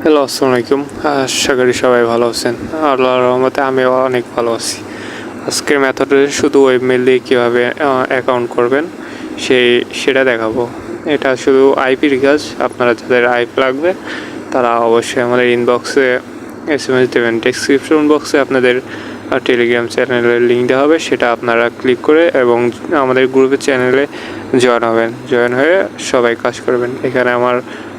Hello, আসসালামু আলাইকুম। আশা করি সবাই ভালো আছেন। আল্লাহর রহমতে আমিও অনেক ভালো আছি। আজকের মেথডে শুধু ওয়েব মেইল দিয়ে কীভাবে অ্যাকাউন্ট করবেন সেটা দেখাবো। এটা শুধু আইপির কাজ। আপনারা যাদের আইপি লাগবে তারা অবশ্যই আমাদের ইনবক্সে এসএমএস দেবেন। ডেসক্রিপশন বক্সে আপনাদের টেলিগ্রাম চ্যানেলের লিঙ্ক দেওয়া হবে, সেটা আপনারা ক্লিক করে এবং আমাদের গ্রুপের চ্যানেলে জয়েন হবেন। জয়েন হয়ে সবাই কাজ করবেন। এখানে আমার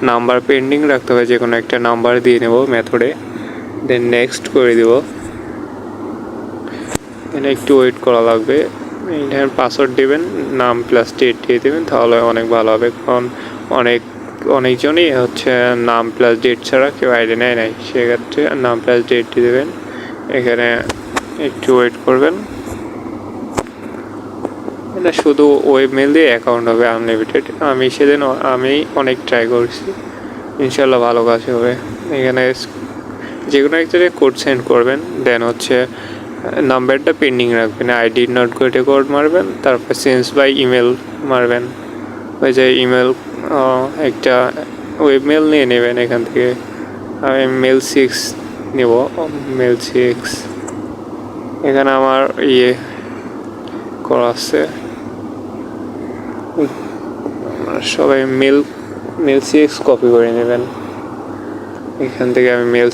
নাম্বার পেন্ডিং রাখতে হবে, যে কোনো একটা নাম্বার দিয়ে নেব মেথডে, দেন নেক্সট করে দেব। এখানে একটু ওয়েট করা লাগবে। এখানে পাসওয়ার্ড দেবেন, নাম প্লাস ডেট দিয়ে দেবেন, তাহলে অনেক ভালো হবে। কারণ অনেকজনই হচ্ছে নাম প্লাস ডেট ছাড়া কেউ আইডি নেয় নাই, সেক্ষেত্রে নাম প্লাস ডেট দিয়ে দেবেন। এখানে একটু ওয়েট করবেন। এটা শুধু ওয়েব মেল দিয়ে অ্যাকাউন্ট হবে আনলিমিটেড। আমি অনেক ট্রাই করছি, ইনশাল্লাহ ভালো কাজ হবে। এখানে যে কোনো একটা কোড সেন্ড করবেন, দেন হচ্ছে নাম্বারটা পেন্ডিং রাখবেন, আইডি নট করে কোড মারবেন, তারপর চেঞ্জ বাই ইমেল মারবেন। ওই যে ইমেল একটা ওয়েব মেল নিয়ে নেবেন। এখান থেকে আমি মেল 6 নেব, মেল 6। এখানে আমার করা আছে। সবাই মেল 6 কপি করে নেবেন। এখান থেকে আমি মেল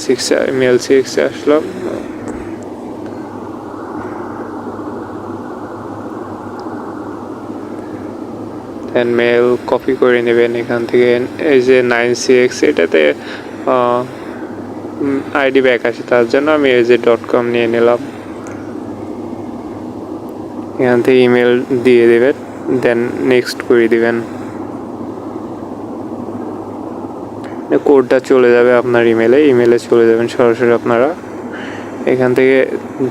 6 আসলাম। দেন মেল কপি করে নেবেন। এখান থেকে এই যে 9cx, এটাতে আইডি ব্যাক আছে, তার জন্য আমি এই যে .com নিয়ে নিলাম। এখান থেকে ইমেল দিয়ে দেবেন, দেন নেক্সট করে দিবেন। কোডটা চলে যাবে আপনার ইমেলে চলে যাবেন সরাসরি আপনারা। এখান থেকে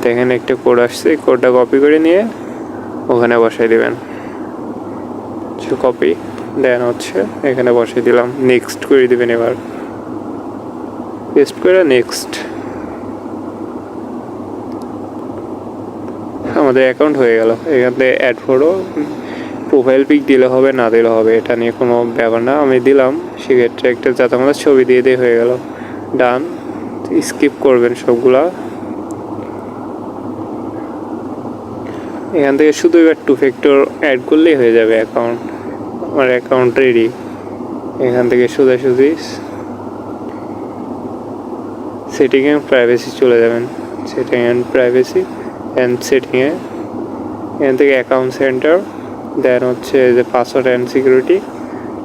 দেখেন একটা কোড আসছে, কোডটা কপি করে নিয়ে ওখানে বসাই দিবেন। কপি দেন হচ্ছে এখানে বসাই দিলাম, নেক্সট করে দিবেন। এবার পেস্ট করে নেক্সট। আমাদের অ্যাকাউন্ট হয়ে গেল। এখান থেকে অ্যাড ফটো, প্রোফাইল পিক দিলে হবে, না দিলে হবে, এটা নিয়ে কোনো ব্যাপার না। আমি দিলাম, সেক্ষেত্রে একটা যাতে আমাদের ছবি দিয়ে হয়ে গেল। ডান। স্কিপ করবেন সবগুলা। এখান থেকে শুধু এবার 2 ফ্যাক্টর অ্যাড করলেই হয়ে যাবে অ্যাকাউন্ট। আমার অ্যাকাউন্ট রেডি। এখান থেকে সোজাসুজি সেটিং অ্যান্ড প্রাইভেসি চলে যাবেন। সেটিং অ্যান্ড প্রাইভেসি সেটিংয়ে এখান থেকে অ্যাকাউন্ট সেন্টার, দেন হচ্ছে যে password and security,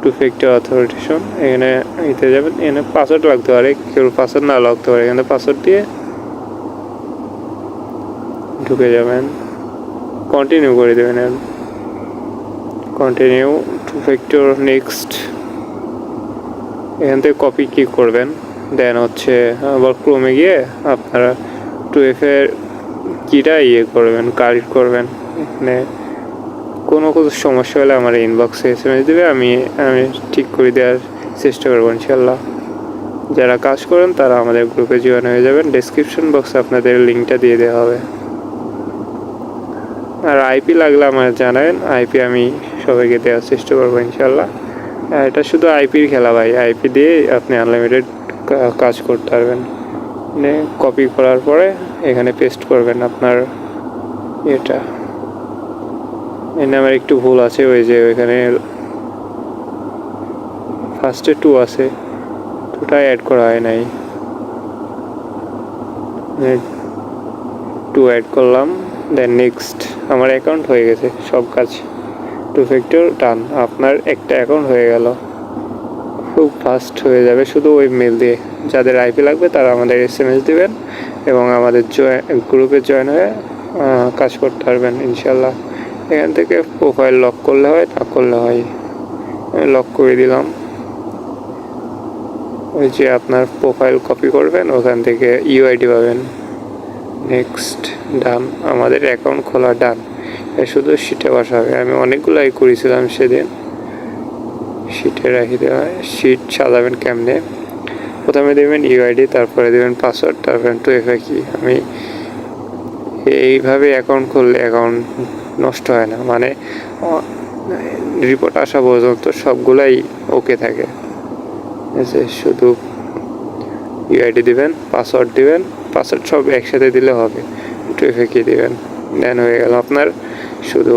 2 factor authentication. এখানে নিতে যাবেন। এখানে পাসওয়ার্ড লাগতে পারে, কেউ পাসওয়ার্ড না লাগতে পারে। এখানে পাসওয়ার্ড দিয়ে ঢুকে যাবেন, কন্টিনিউ করে দেবেন। Continue, 2 factor, next. এখান থেকে কপি কি করবেন, দেন হচ্ছে আবার ক্রোমে গিয়ে আপনারা 2F এর কিটা করবেন, কারেক্ট করবেন। এখানে কোনো সমস্যা হলে আমার ইনবক্সে এসএমএস দেবে, আমি ঠিক করে দেওয়ার চেষ্টা করবো ইনশাল্লাহ। যারা কাজ করেন তারা আমাদের গ্রুপে জয়েন হয়ে যাবেন। ডেসক্রিপশন বক্সে আপনাদের লিঙ্কটা দিয়ে দেওয়া হবে। আর আইপি লাগলে আমার জানাবেন, আইপি আমি সবাইকে দেওয়ার চেষ্টা করবো ইনশাল্লাহ। এটা শুধু আইপির খেলা ভাই, আইপি দিয়ে আপনি আনলিমিটেড কাজ করতে পারবেন। কপি করার পরে এখানে পেস্ট করবেন আপনার এটা। এখানে আমার একটু ভুল আছে, ওই যে ওইখানে ফার্স্টে 2 আছে, 2টা অ্যাড করা হয় নাই। 2 অ্যাড করলাম, দেন নেক্সট। আমার অ্যাকাউন্ট হয়ে গেছে, সব কাজ 2 ফ্যাক্টর ডান। আপনার একটা অ্যাকাউন্ট হয়ে গেল, খুব ফাস্ট হয়ে যাবে শুধু ওয়েব মেল দিয়ে। যাদের আইপি লাগবে তারা আমাদের এসএমএস দিবেন এবং আমাদের গ্রুপে জয়েন হয়ে কাজ করতে পারবেন ইনশাল্লাহ। এখান থেকে প্রোফাইল লক করলে হয়, না করলে হয়। লক করে দিলাম। ওই যে আপনার প্রোফাইল কপি করবেন, ওখান থেকে ইউআইডি পাবেন। নেক্সট, ডান। আমাদের অ্যাকাউন্ট খোলা ডান। শুধু শিটে বসাবে। আমি অনেকগুলাই করেছিলাম সেদিন। শিটে রাখি দেওয়া। শিট সাজাবেন কেমনে, প্রথমে দেবেন ইউআইডি, তারপরে দেবেন পাসওয়ার্ড, তারপরে 2FA কি। আমি এইভাবে অ্যাকাউন্ট করলে অ্যাকাউন্ট নষ্ট হয় না, মানে রিপোর্ট আসা পর্যন্ত সবগুলাই ওকে থাকে। শুধু ইউআইডি দিবেন, পাসওয়ার্ড দিবেন, পাসওয়ার্ড সব একসাথে দিলে হবে, 2FA কি দিবেন, দেন হয়ে গেল আপনার শুধু